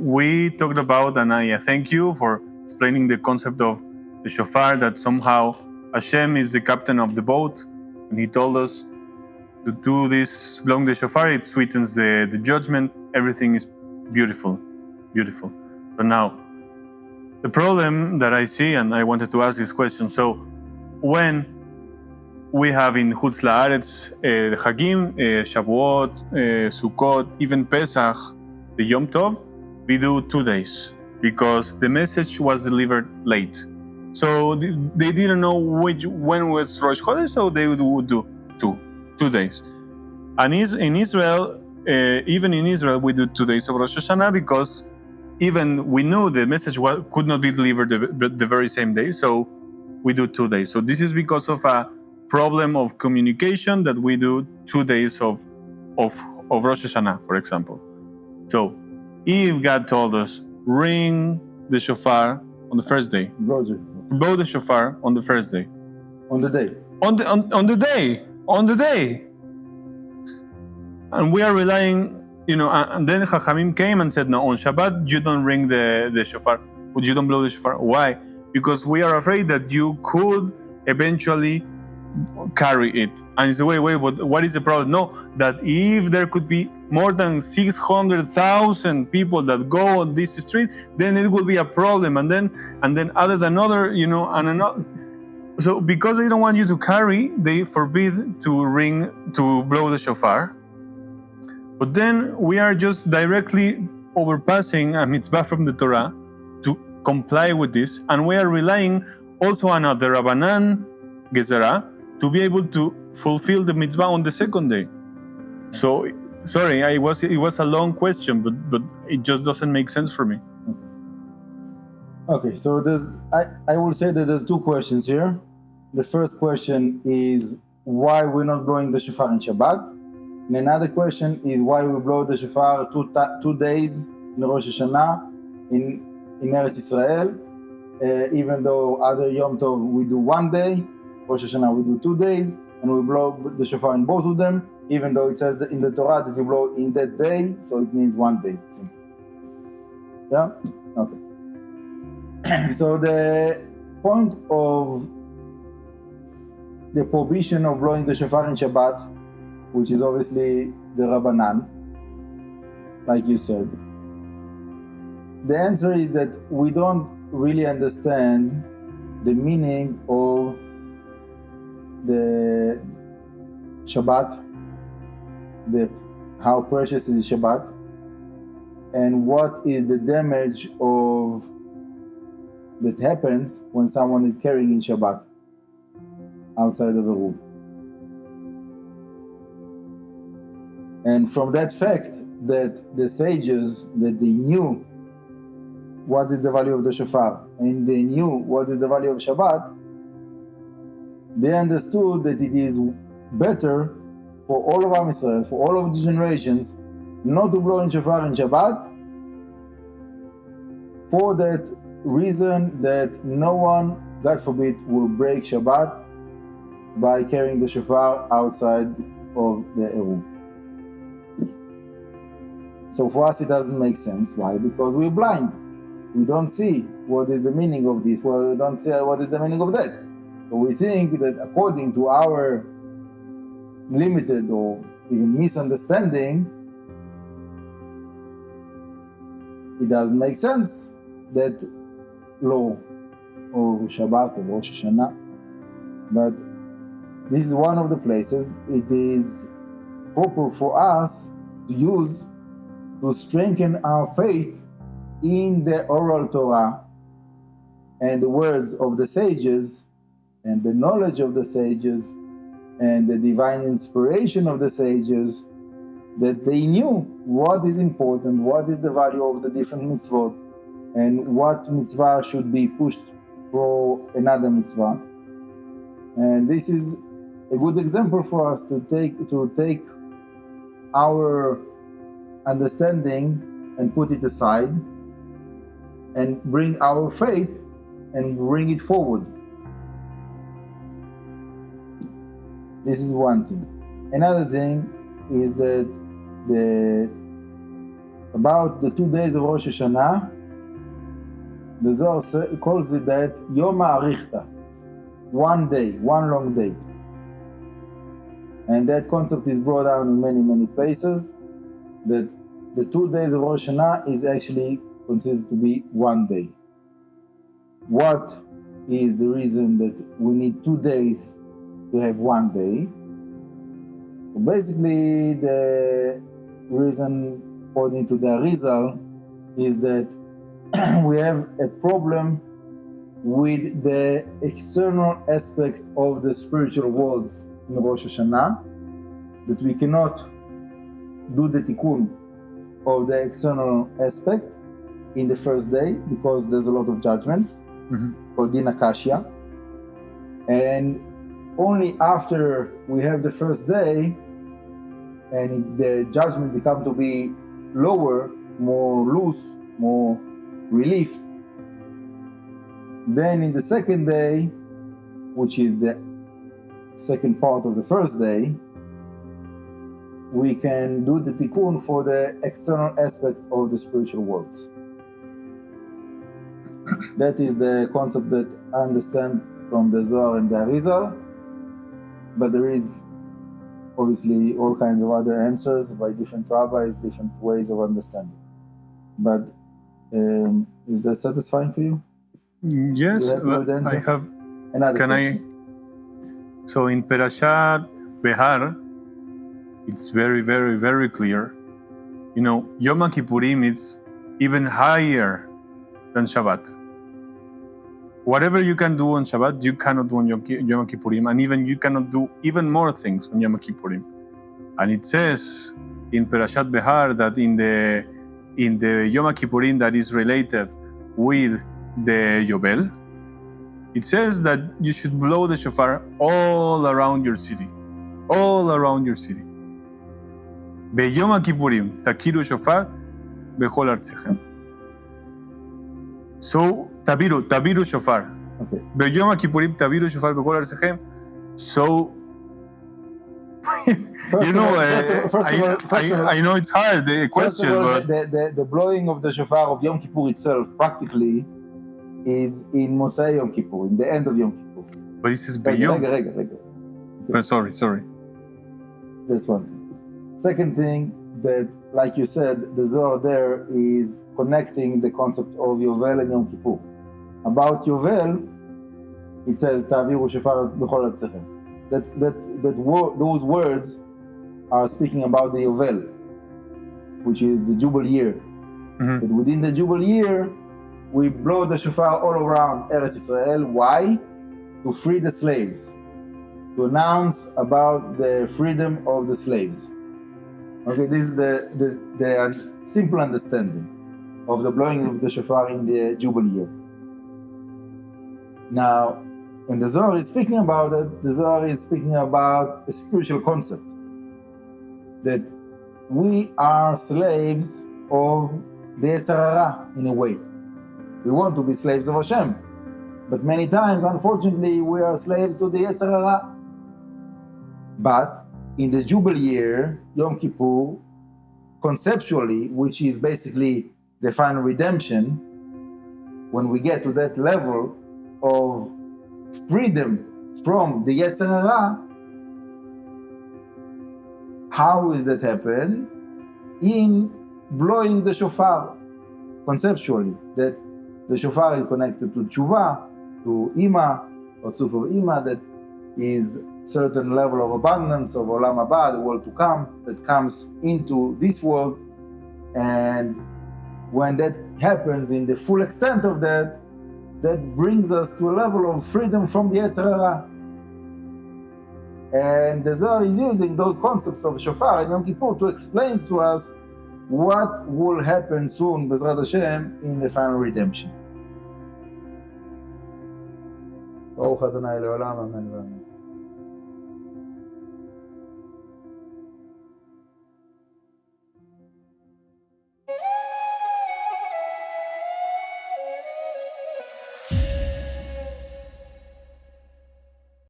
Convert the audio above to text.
we talked about, and I thank you for explaining the concept of the shofar, that somehow Hashem is the captain of the boat, and he told us to do this, blowing the shofar, it sweetens the judgment, everything is beautiful, beautiful. So now, the problem that I see, and I wanted to ask this question, so when we have in Chutz La'aretz the Hagim, Shavuot, Sukkot, even Pesach, the Yom Tov, we do 2 days because the message was delivered late. So they didn't know when was Rosh Chodesh, so they would do 2 days. And in Israel, even in Israel, we do 2 days of Rosh Hashanah because even we knew the message could not be delivered the very same day, so we do 2 days. So this is because of a problem of communication that we do 2 days of Rosh Hashanah, for example. So if God told us, ring the shofar on the first day, blow the shofar on the first day. On the day. On the day. And we are relying, and then Chachamim came and said, no, on Shabbat, you don't ring the shofar. You don't blow the shofar. Why? Because we are afraid that you could eventually carry it. And you say, wait, but what is the problem? No, that if there could be more than 600,000 people that go on this street, then it will be a problem. And then added another, and another. So because they don't want you to carry, they forbid to blow the shofar. But then we are just directly overpassing a mitzvah from the Torah to comply with this, and we are relying also on the Rabbanan Gezerah to be able to fulfill the mitzvah on the second day. So, sorry, it was a long question, but it just doesn't make sense for me. Okay, so I will say that there's 2 questions here. The first question is why we're not blowing the shofar in Shabbat. And another question is why we blow the shofar 2 days in Rosh Hashanah in Eretz Israel, even though other Yom Tov we do 1 day, Rosh Hashanah we do 2 days, and we blow the shofar in both of them, even though it says in the Torah that you blow in that day, so it means 1 day. Yeah? Okay. So the point of the prohibition of blowing the shofar in Shabbat, which is obviously the Rabbanan, like you said, the answer is that we don't really understand the meaning of the Shabbat, how precious is the Shabbat, and what is the damage that happens when someone is carrying in Shabbat outside of the room. And from that fact that the sages, that they knew what is the value of the shofar, and they knew what is the value of Shabbat, they understood that it is better for all of Am Yisrael, for all of the generations, not to blow in shofar in Shabbat, for that reason that no one, God forbid, will break Shabbat by carrying the shofar outside of the eruv. So for us it doesn't make sense. Why? Because we're blind. We don't see what is the meaning of this. We don't see what is the meaning of that. So we think that according to our limited or even misunderstanding, it doesn't make sense that law of Shabbat or Rosh Hashanah. But this is one of the places it is proper for us to use to strengthen our faith in the oral Torah and the words of the sages and the knowledge of the sages and the divine inspiration of the sages, that they knew what is important, what is the value of the different mitzvot, and what mitzvah should be pushed for another mitzvah. And this is a good example for us to take our understanding and put it aside and bring our faith and bring it forward. This is one thing. Another thing is that the about the 2 days of Rosh Hashanah, the Zohar calls it that Yom HaArichta, 1 day, one long day. And that concept is brought down in many, many places, that the 2 days of Rosh Hashanah is actually considered to be 1 day. What is the reason that we need 2 days to have 1 day? So basically, the reason, according to the Arizal, is that we have a problem with the external aspect of the spiritual worlds in Rosh Hashanah, that we cannot do the tikkun of the external aspect in the first day because there's a lot of judgment. It's called Din Akashya. And only after we have the first day and the judgment become to be lower, more loose, more relief, then in the second day, which is the second part of the first day, we can do the tikkun for the external aspect of the spiritual worlds. That is the concept that I understand from the Zohar and the Arizal, but there is obviously all kinds of other answers by different rabbis, different ways of understanding. But is that satisfying for you? Yes, I have. Another Can question. So in Perashat Behar, it's very, very, very clear. You know, Yom Kippurim is even higher than Shabbat. Whatever you can do on Shabbat, you cannot do on Yom Kippurim, and even you cannot do even more things on Yom Kippurim. And it says in Perashat Behar that in the Yom Kippurim that is related with the Yovel, it says that you should blow the shofar all around your city. All around your city. B'Yom Kippurim takiru shofar b'chol artzechem. So, tabiru shofar. Okay. B'Yom Kippurim tabiru shofar b'chol artzechem. So, I know it's hard, the question, all, but the blowing of the shofar of Yom Kippur itself practically is in Motzei Yom Kippur, in the end of Yom Kippur. But this is beyond. Rega. Okay. Sorry. That's one thing. Second thing, that, like you said, the Zohar there is connecting the concept of Yovel and Yom Kippur. About Yovel, it says, Ta'aviru shofar b'chol artzechem. Those words are speaking about the Yovel, which is the Jubilee year. But within the Jubilee year, we blow the shofar all around Eretz Israel. Why? To free the slaves, to announce about the freedom of the slaves. Okay, this is the simple understanding of the blowing of the shofar in the Jubilee year. Now, when the Zohar is speaking about it, the Zohar is speaking about a spiritual concept, that we are slaves of the Yetzer Hara in a way. We want to be slaves of Hashem, but many times, unfortunately, we are slaves to the Yetzer Hara. But in the Jubilee year, Yom Kippur, conceptually, which is basically the final redemption, when we get to that level of freedom from the Yetzer Hara, how does that happen? In blowing the shofar, conceptually, that the shofar is connected to tshuva, to ima, or tzuf of ima, that is certain level of abundance of olam haba, the world to come, that comes into this world. And when that happens in the full extent of that, that brings us to a level of freedom from the Yetzer Hara. And the Zohar is using those concepts of shofar and Yom Kippur to explain to us what will happen soon, B'ezrat Hashem, in the final redemption. Baruch Adonai le'olam, amen.